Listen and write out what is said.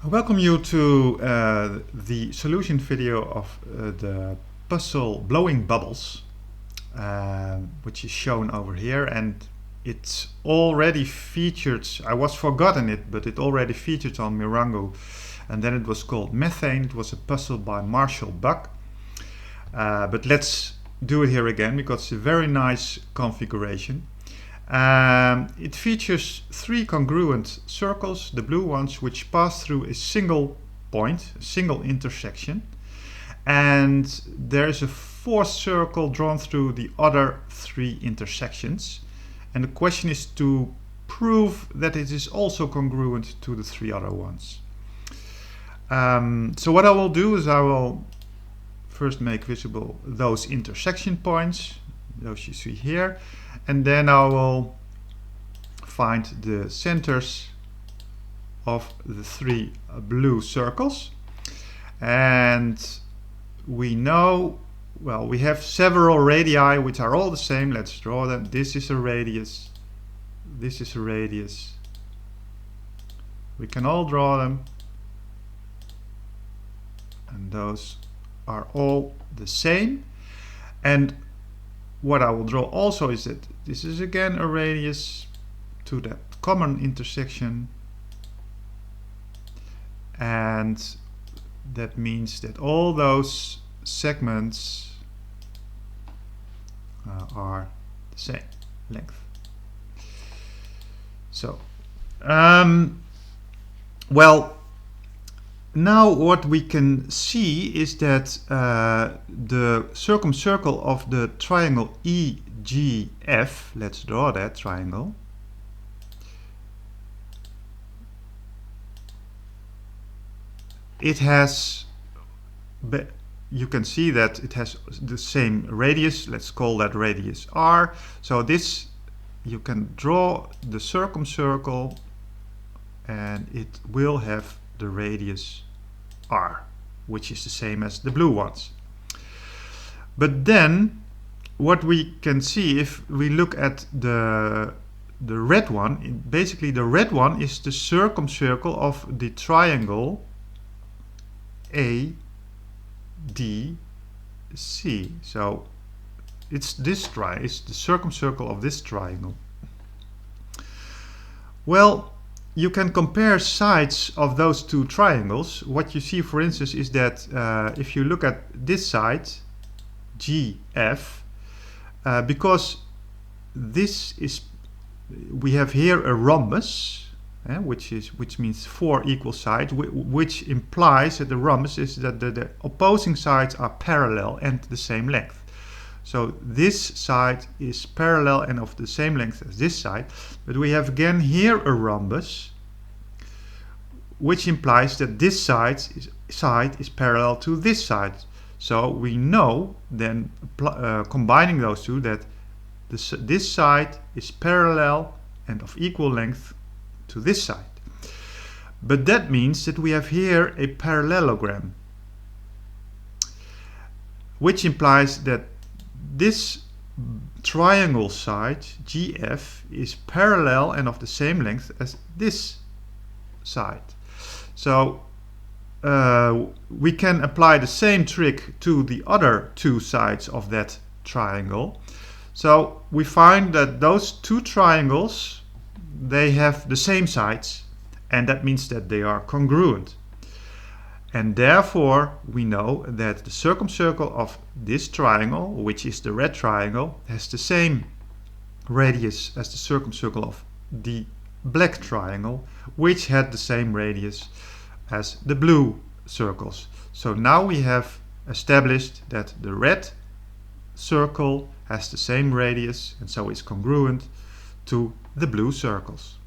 I welcome you to the solution video of the puzzle Blowing Bubbles, which is shown over here, and it's already featured. I was forgotten it, but it already featured on Mirango, and then it was called Methane. It was a puzzle by Marshall Buck, but let's do it here again because it's a very nice configuration. It features three congruent circles, the blue ones, which pass through a single point, a single intersection. And there's a fourth circle drawn through the other three intersections. And the question is to prove that it is also congruent to the three other ones. So what I will do is I will first make visible those intersection points, those you see here, and then I will find the centers of the three blue circles. And we know, well, we have several radii which are all the same. Let's draw them. This is a radius, this is a radius. We can all draw them, and those are all the same. And what I will draw also is that this is again a radius to that common intersection, and that means that all those segments are the same length. So well, now what we can see is that the circumcircle of the triangle EGF, let's draw that triangle, it has, you can see that it has the same radius. Let's call that radius R. So this, you can draw the circumcircle and it will have the radius R, which is the same as the blue ones. But then what we can see, if we look at the red one, basically the red one is the circumcircle of the triangle ADC. So it's this it's the circumcircle of this triangle. Well, you can compare sides of those two triangles. What you see, for instance, is that if you look at this side, GF, because this is, we have here a rhombus, which means four equal sides, which implies that the rhombus is that the opposing sides are parallel and the same length. So this side is parallel and of the same length as this side, but we have again here a rhombus, which implies that this side is parallel to this side. So we know then, combining those two, that this side is parallel and of equal length to this side. But that means that we have here a parallelogram, which implies that this triangle side, GF, is parallel and of the same length as this side. So we can apply the same trick to the other two sides of that triangle. So we find that those two triangles, they have the same sides, and that means that they are congruent. And therefore we know that the circumcircle of this triangle, which is the red triangle, has the same radius as the circumcircle of the black triangle, which had the same radius as the blue circles. So now we have established that the red circle has the same radius and so is congruent to the blue circles.